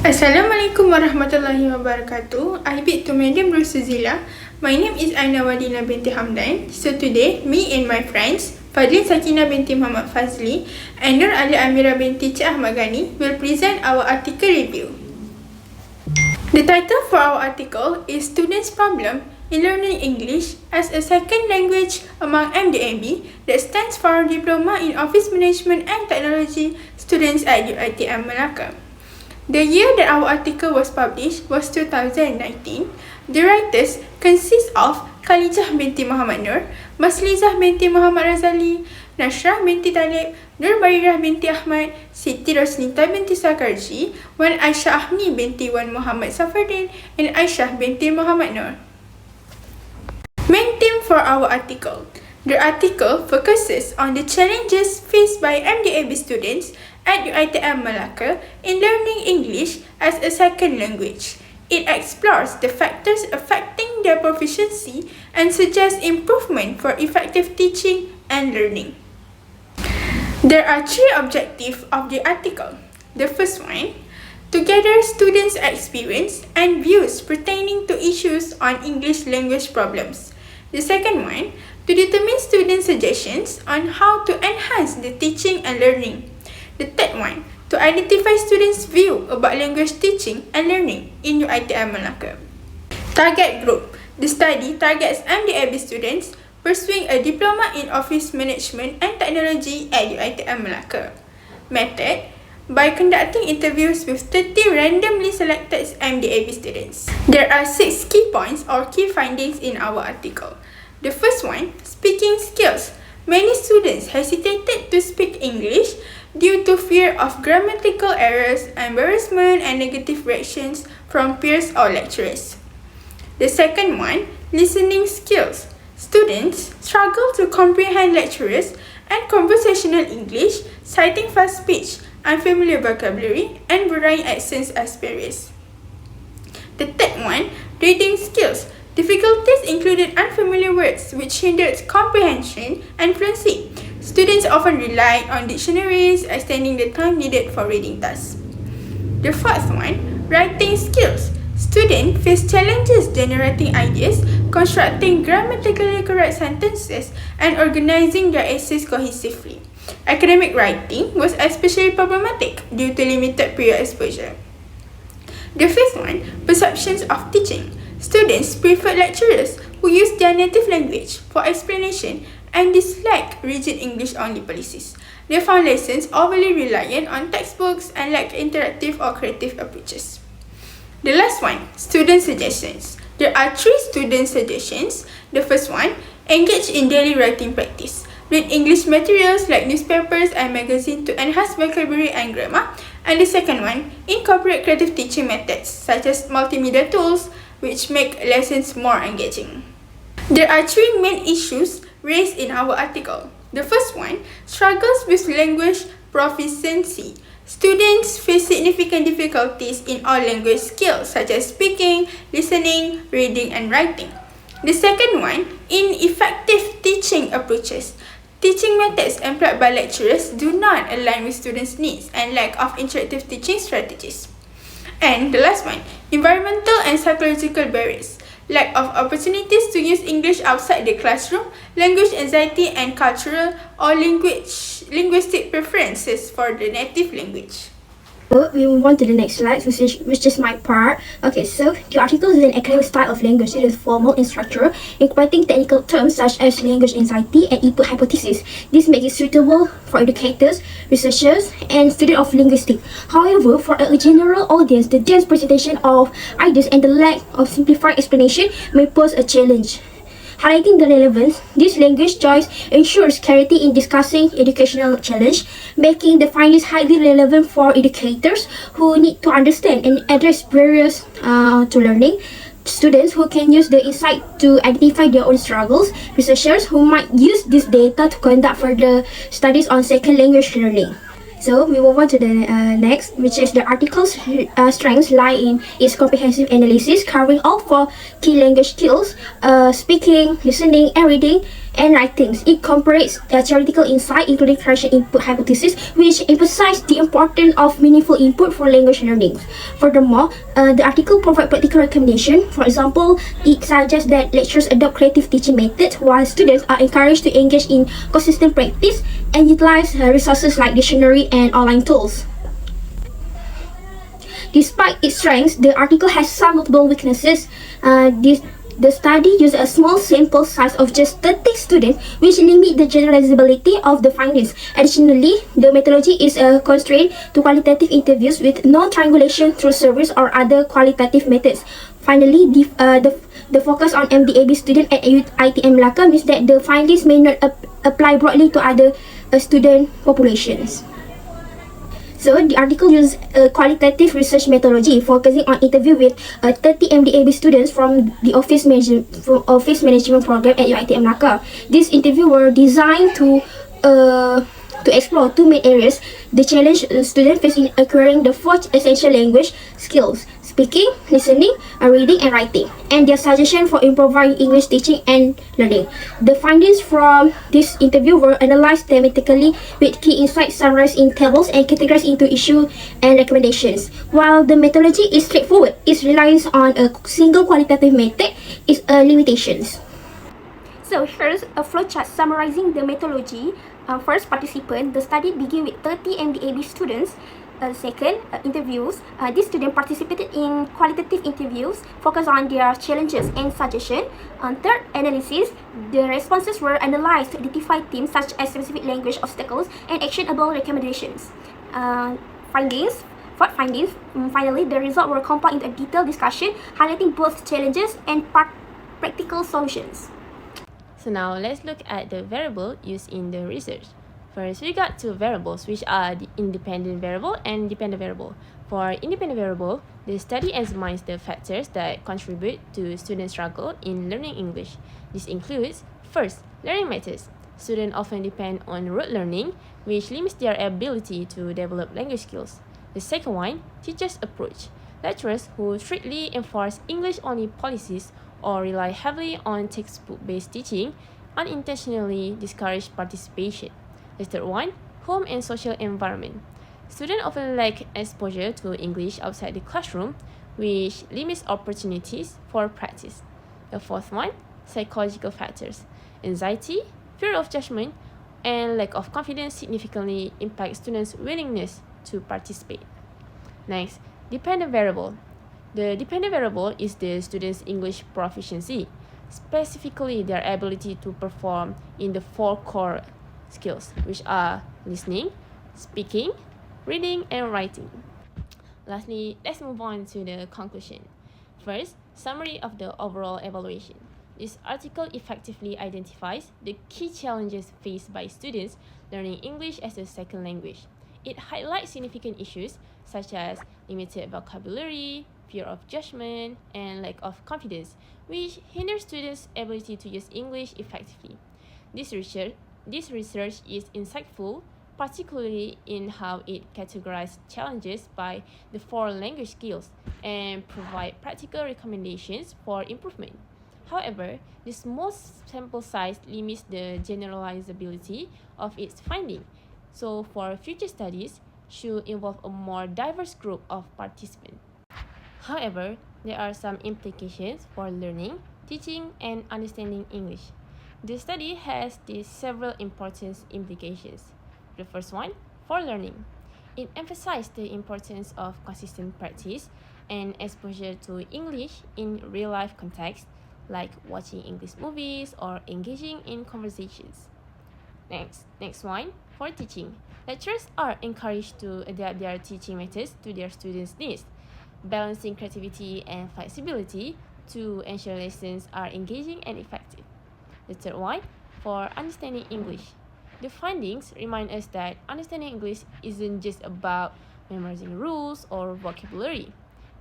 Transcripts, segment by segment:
Assalamualaikum warahmatullahi wabarakatuh. I bid to Madam Rosuzila. My name is Aina Wadina binti Hamdan. So today, me and my friends, Fadlin Sakina binti Muhammad Fazli and Nur Ali Amira binti Cik Ahmad Ghani will present our article review. The title for our article is Students' Problem in Learning English as a Second Language among MDAB, that stands for Diploma in Office Management and Technology students at UITM Malacca. The year that our article was published was 2019. The writers consist of Khalijah binti Muhammad Nur, Maslizah binti Muhammad Razali, Nashrah binti Talib, Nur Barirah binti Ahmad, Siti Rosnita binti Sakarji, Wan Aisyah Ahni binti Wan Muhammad Safardin, and Aisyah binti Muhammad Nur. Main theme for our article. The article focuses on the challenges faced by MDAB students at UITM Malacca in learning English as a second language. It explores the factors affecting their proficiency and suggests improvement for effective teaching and learning. There are three objectives of the article. The first one, to gather students' experience and views pertaining to issues on English language problems. The second one, to determine student suggestions on how to enhance the teaching and learning. The third one, to identify students' view about language teaching and learning in UITM Malacca. Target group. The study targets MDAB students pursuing a Diploma in Office Management and Technology at UITM Malacca. Method, by conducting interviews with 30 randomly selected MDAB students. There are 6 key points or key findings in our article. The first one, speaking skills. Many students hesitated to speak English due to fear of grammatical errors, embarrassment, and negative reactions from peers or lecturers. The second one, listening skills. Students struggle to comprehend lecturers and conversational English, citing fast speech, unfamiliar vocabulary, and varying accents as barriers. The third one, reading skills. Difficulties included unfamiliar words which hindered comprehension and fluency. Students often rely on dictionaries, extending the time needed for reading tasks. The fourth one, writing skills. Students face challenges generating ideas, constructing grammatically correct sentences, and organizing their essays cohesively. Academic writing was especially problematic due to limited prior exposure. The fifth one, perceptions of teaching. Students prefer lecturers who use their native language for explanation and dislike rigid English-only policies. They found lessons overly reliant on textbooks and lacked interactive or creative approaches. The last one, student suggestions. There are 3 student suggestions. The first one, engage in daily writing practice. Read English materials like newspapers and magazines to enhance vocabulary and grammar. And the second one, incorporate creative teaching methods such as multimedia tools, which make lessons more engaging. There are 3 main issues raised in our article. The first one, struggles with language proficiency. Students face significant difficulties in all language skills such as speaking, listening, reading, and writing. The second one, ineffective teaching approaches. Teaching methods employed by lecturers do not align with students' needs and lack of interactive teaching strategies. And the last one, environmental and psychological barriers. Lack of opportunities to use English outside the classroom, language anxiety, and cultural or linguistic preferences for the native language. We move on to the next slide, which is my part. Okay, so the article is an academic style of language. It is formal and structural, incorporating technical terms such as language anxiety and input hypothesis. This makes it suitable for educators, researchers, and students of linguistics. However, for a general audience, the dense presentation of ideas and the lack of simplified explanation may pose a challenge. Highlighting the relevance, this language choice ensures clarity in discussing educational challenge, making the findings highly relevant for educators who need to understand and address barriers to learning, students who can use the insight to identify their own struggles, researchers who might use this data to conduct further studies on second language learning. So we move on to the next, which is the article's strengths lie in its comprehensive analysis, covering all four key language skills: speaking, listening, and reading, and writing. It incorporates theoretical insight, including correction input hypothesis, which emphasize the importance of meaningful input for language learning. Furthermore, the article provides practical recommendation. For example, it suggests that lecturers adopt creative teaching methods, while students are encouraged to engage in consistent practice and utilize resources like dictionary and online tools. Despite its strengths, the article has some notable weaknesses. The study used a small sample size of just 30 students, which limit the generalizability of the findings. Additionally, the methodology is constrained to qualitative interviews with no triangulation through surveys or other qualitative methods. Finally, the focus on MDAB students at UITM MALACCA means that the findings may not apply broadly to other student populations. So the article uses a qualitative research methodology focusing on interview with 30 MDAB students from the office management program at UITM MALACCA. These interviews were designed to explore two main areas: the challenge students face in acquiring the four essential language skills: speaking, listening, reading, and writing, and their suggestion for improving English teaching and learning. The findings from this interview were analyzed thematically with key insights summarized in tables and categorized into issues and recommendations. While the methodology is straightforward, its reliance on a single qualitative method is limitations. So here's a flowchart summarizing the methodology. First, participant. The study began with 30 MDAB students. Second, interviews. These students participated in qualitative interviews focused on their challenges and suggestions. Third, analysis. The responses were analyzed to identify themes such as specific language obstacles and actionable recommendations. Findings. Fourth, findings. Finally, the results were compiled into a detailed discussion highlighting both challenges and practical solutions. So now let's look at the variable used in the research. First, we got two variables, which are the independent variable and dependent variable. For independent variable, the study examines the factors that contribute to student struggle in learning English. This includes, first, learning methods. Students often depend on rote learning, which limits their ability to develop language skills. The second one, teachers' approach. Lecturers who strictly enforce English-only policies or rely heavily on textbook-based teaching unintentionally discourage participation. The third one, home and social environment. Students often lack exposure to English outside the classroom, which limits opportunities for practice. The fourth one, psychological factors. Anxiety, fear of judgment, and lack of confidence significantly impact students' willingness to participate. Next, dependent variable. The dependent variable is the student's English proficiency, specifically their ability to perform in the four core skills, which are listening, speaking, reading, and writing. Lastly, let's move on to the conclusion. First, summary of the overall evaluation. This article effectively identifies the key challenges faced by students learning English as a second language. It highlights significant issues such as limited vocabulary, fear of judgment, and lack of confidence, which hinder students' ability to use English effectively. This research is insightful, particularly in how it categorizes challenges by the four language skills and provide practical recommendations for improvement. However, the small sample size limits the generalizability of its finding, so for future studies should involve a more diverse group of participants. However, there are some implications for learning, teaching, and understanding English. The study has these several important implications. The first one, for learning. It emphasized the importance of consistent practice and exposure to English in real-life context, like watching English movies or engaging in conversations. Next one, for teaching. Lecturers are encouraged to adapt their teaching methods to their students' needs, balancing creativity and flexibility to ensure lessons are engaging and effective. The third one, for understanding English. The findings remind us that understanding English isn't just about memorizing rules or vocabulary.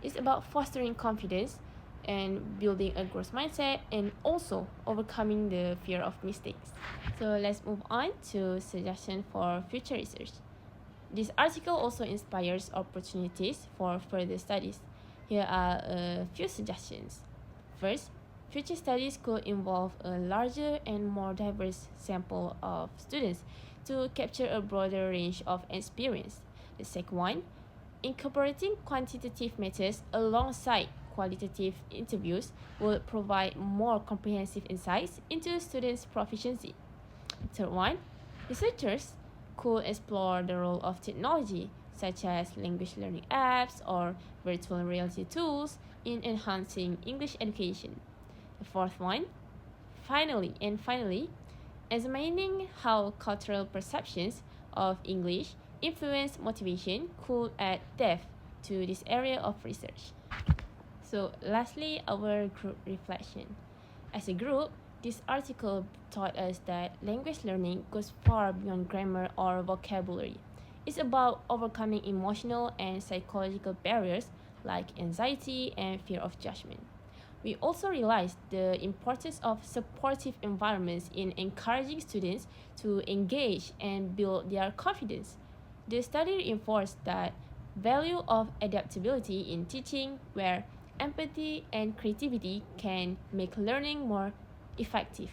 It's about fostering confidence and building a growth mindset and also overcoming the fear of mistakes. So let's move on to suggestion for future research. This article also inspires opportunities for further studies. Here are a few suggestions. First, future studies could involve a larger and more diverse sample of students to capture a broader range of experience. The second one, incorporating quantitative methods alongside qualitative interviews will provide more comprehensive insights into students' proficiency. Third one, researchers could explore the role of technology, such as language learning apps or virtual reality tools, in enhancing English education. The fourth one, finally, examining how cultural perceptions of English influence motivation could add depth to this area of research. So, lastly, our group reflection. As a group, this article taught us that language learning goes far beyond grammar or vocabulary. It's about overcoming emotional and psychological barriers like anxiety and fear of judgment. We also realized the importance of supportive environments in encouraging students to engage and build their confidence. The study reinforced that value of adaptability in teaching, where empathy and creativity can make learning more effective.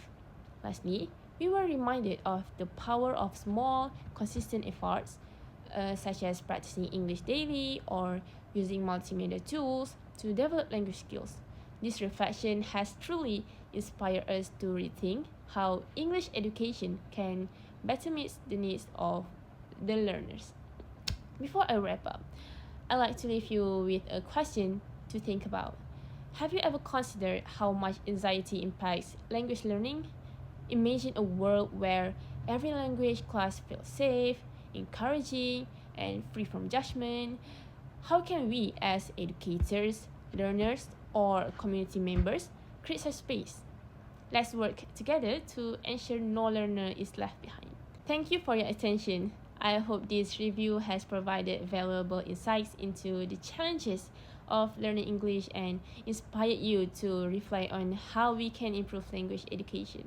Lastly, we were reminded of the power of small, consistent efforts, such as practicing English daily or using multimedia tools to develop language skills. This reflection has truly inspired us to rethink how English education can better meet the needs of the learners. Before I wrap up, I'd like to leave you with a question to think about. Have you ever considered how much anxiety impacts language learning? Imagine a world where every language class feels safe, encouraging, and free from judgment. How can we, as educators, learners, or community members, create such space? Let's work together to ensure no learner is left behind. Thank you for your attention. I hope this review has provided valuable insights into the challenges of learning English and inspired you to reflect on how we can improve language education.